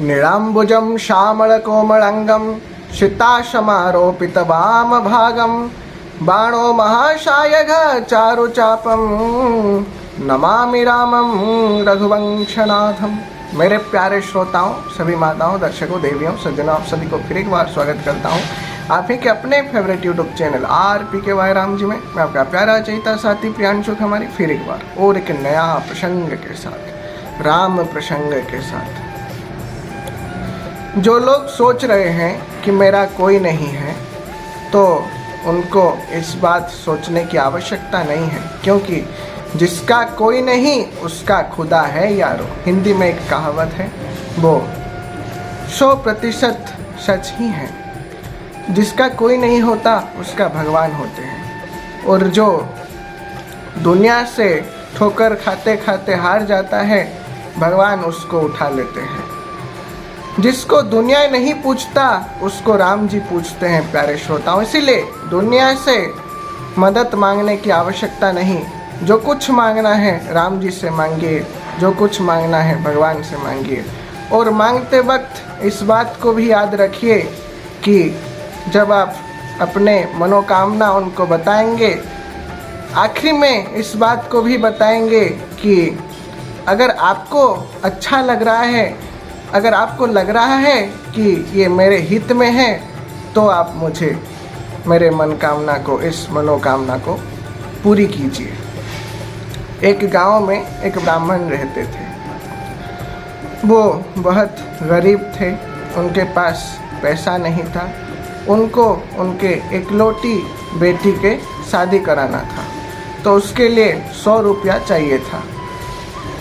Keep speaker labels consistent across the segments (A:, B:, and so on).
A: नीलाम्बुजं श्यामलकोमलाङ्गं सिताशमारोपितवामभागं बाणो महाशायघ चारुचापं नमामि रामं रघुवंशनाथम। मेरे प्यारे श्रोताओं, सभी माताओं, दर्शकों, देवियों, सज्जनों, आप सभी को फिर एक बार स्वागत करता हूं आप ही के अपने favourite YouTube channel RPKY Ram ji में। मैं आपका प्यारा चैता साथी प्रियांशु हमारी फिर एक बार और एक नया प्रसंग के साथ, राम प्रसंग के साथ। जो लोग सोच रहे हैं कि मेरा कोई नहीं है, तो उनको इस बात सोचने की आवश्यकता नहीं है, क्योंकि जिसका कोई नहीं उसका खुदा है यारो। हिंदी में एक कहावत है, वो 100% सच ही है। जिसका कोई नहीं होता उसका भगवान होते हैं, और जो दुनिया से ठोकर खाते खाते हार जाता है, भगवान उसको उठा लेते हैं। जिसको दुनिया नहीं पूछता उसको राम जी पूछते हैं प्यारे श्रोताओं। इसीलिए दुनिया से मदद मांगने की आवश्यकता नहीं। जो कुछ मांगना है राम जी से मांगिए, जो कुछ मांगना है भगवान से मांगिए। और मांगते वक्त इस बात को भी याद रखिए कि जब आप अपने मनोकामना उनको बताएंगे, आखिरी में इस बात को भी बताएंगे कि अगर आपको अच्छा लग रहा है, अगर आपको लग रहा है कि ये मेरे हित में है, तो आप मुझे मेरे मनोकामना को, इस मनोकामना को पूरी कीजिए। एक गांव में एक ब्राह्मण रहते थे। वो बहुत गरीब थे, उनके पास पैसा नहीं था। उनको उनके इकलौती बेटी के शादी कराना था, तो उसके लिए 100 रुपया चाहिए था।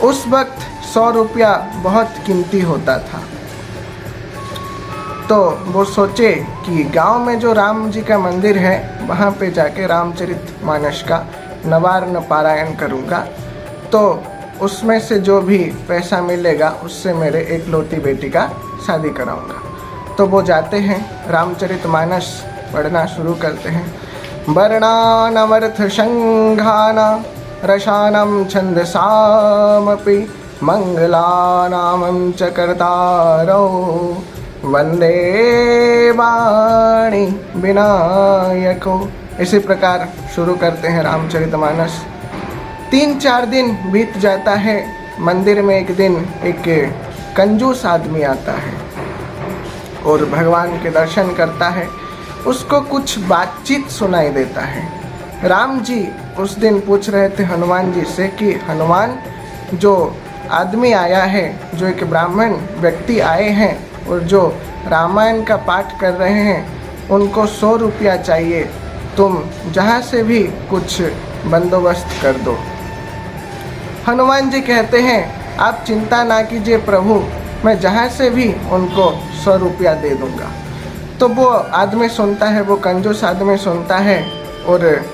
A: उस वक्त 100 रुपया बहुत कीमती होता था। तो वो सोचे कि गांव में जो राम जी का मंदिर है, वहाँ पे जाके रामचरितमानस का नवार्न पारायण करूँगा, तो उसमें से जो भी पैसा मिलेगा उससे मेरे इकलौती बेटी का शादी कराऊँगा। तो वो जाते हैं, रामचरितमानस पढ़ना शुरू करते हैं। वर्णानमर्थ संघान रसानं छन्दसामपि मंगलानामं च कर्तारौ वंदे वाणी विनायको। इसी प्रकार शुरू करते हैं रामचरितमानस। 3-4 दिन बीत जाता है। मंदिर में एक दिन एक कंजूस आदमी आता है और भगवान के दर्शन करता है। उसको कुछ बातचीत सुनाई देता है। राम जी उस दिन पूछ रहे थे हनुमान जी से कि हनुमान, जो आदमी आया है, जो एक ब्राह्मण व्यक्ति आए हैं और जो रामायण का पाठ कर रहे हैं, उनको 100 रुपया चाहिए। तुम जहाँ से भी कुछ बंदोबस्त कर दो। हनुमान जी कहते हैं, आप चिंता ना कीजिए प्रभु, मैं जहाँ से भी उनको 100 रुपया दे दूँगा। तो वो आदमी सुनता है, वो कंजूस आदमी सुनता है और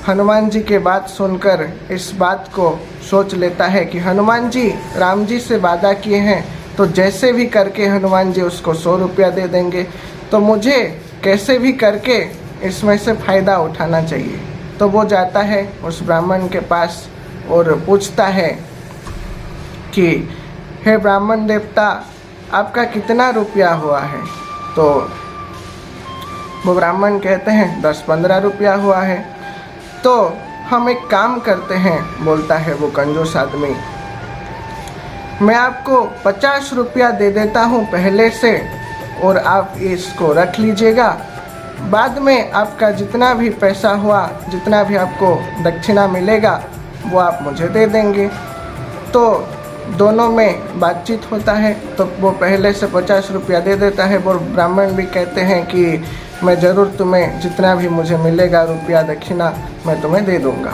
A: हनुमान जी के बात सुनकर इस बात को सोच लेता है कि हनुमान जी राम जी से वादा किए हैं, तो जैसे भी करके हनुमान जी उसको 100 रुपया दे देंगे, तो मुझे कैसे भी करके इसमें से फ़ायदा उठाना चाहिए। तो वो जाता है उस ब्राह्मण के पास और पूछता है कि हे ब्राह्मण देवता, आपका कितना रुपया हुआ है? तो वो ब्राह्मण कहते हैं 10-15 रुपया हुआ है। तो हम एक काम करते हैं, बोलता है वो कंजूस आदमी, मैं आपको 50 रुपया दे देता हूँ पहले से, और आप इसको रख लीजिएगा। बाद में आपका जितना भी पैसा हुआ, जितना भी आपको दक्षिणा मिलेगा, वो आप मुझे दे देंगे। तो दोनों में बातचीत होता है। तो वो पहले से 50 रुपया दे देता है। वो ब्राह्मण भी कहते हैं कि मैं ज़रूर तुम्हें जितना भी मुझे मिलेगा रुपया दक्षिणा, मैं तुम्हें दे दूँगा।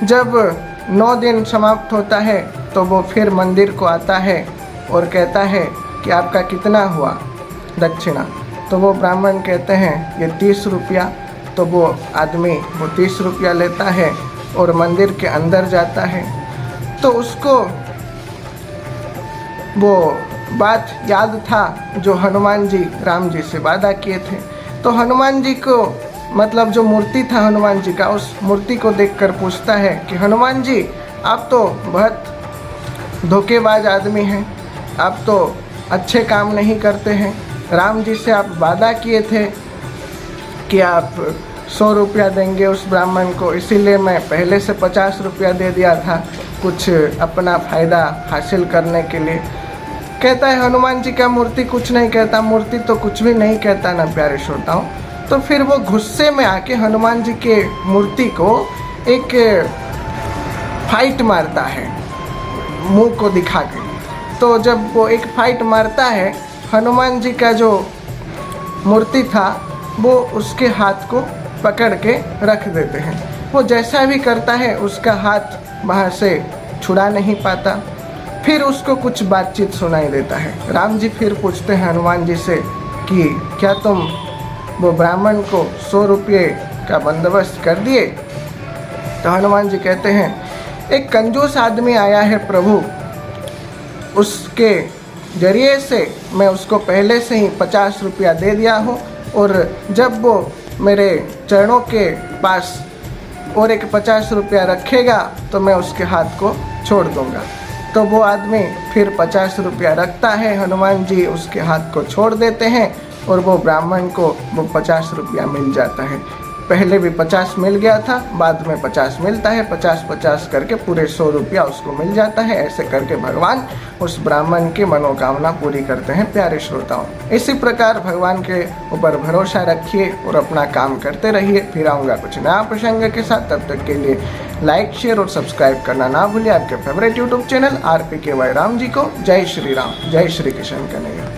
A: जब 9 दिन समाप्त होता है, तो वो फिर मंदिर को आता है और कहता है कि आपका कितना हुआ दक्षिणा? तो वो ब्राह्मण कहते हैं ये 30 रुपया। तो वो आदमी वो 30 रुपया लेता है और मंदिर के अंदर जाता है। तो उसको वो बात याद था जो हनुमान जी राम जी से वादा किए थे। तो हनुमान जी को, मतलब जो मूर्ति था हनुमान जी का, उस मूर्ति को देखकर पूछता है कि हनुमान जी, आप तो बहुत धोखेबाज आदमी हैं। आप तो अच्छे काम नहीं करते हैं। राम जी से आप वादा किए थे कि आप 100 रुपया देंगे उस ब्राह्मण को, इसीलिए मैं पहले से 50 रुपया दे दिया था, कुछ अपना फ़ायदा हासिल करने के लिए। कहता है हनुमान जी का मूर्ति कुछ नहीं कहता, मूर्ति तो कुछ भी नहीं कहता ना प्यारे श्रोताओं। तो फिर वो गुस्से में आके हनुमान जी के मूर्ति को एक फाइट मारता है मुंह को दिखा के। तो जब वो एक फाइट मारता है, हनुमान जी का जो मूर्ति था वो उसके हाथ को पकड़ के रख देते हैं। वो जैसा भी करता है उसका हाथ वहाँ से छुड़ा नहीं पाता। फिर उसको कुछ बातचीत सुनाई देता है। राम जी फिर पूछते हैं हनुमान जी से कि क्या तुम वो ब्राह्मण को 100 रुपये का बंदोबस्त कर दिए? तो हनुमान जी कहते हैं एक कंजूस आदमी आया है प्रभु, उसके जरिए से मैं उसको पहले से ही 50 रुपया दे दिया हूँ, और जब वो मेरे चरणों के पास और एक 50 रुपया रखेगा तो मैं उसके हाथ को छोड़ दूँगा। तो वो आदमी फिर 50 रुपया रखता है, हनुमान जी उसके हाथ को छोड़ देते हैं और वो ब्राह्मण को वो 50 रुपया मिल जाता है। पहले भी 50 मिल गया था, बाद में 50 मिलता है, 50-50 करके पूरे 100 रुपया उसको मिल जाता है। ऐसे करके भगवान उस ब्राह्मण की मनोकामना पूरी करते हैं प्यारे श्रोताओं। इसी प्रकार भगवान के ऊपर भरोसा रखिए और अपना काम करते रहिए। फिर आऊँगा कुछ नया प्रसंग के साथ, तब तक के लिए लाइक, शेयर और सब्सक्राइब करना ना भूलिए। आपके favourite YouTube channel RPKY Ram ji को। जय श्री राम, जय श्री कृष्ण कन्हैया।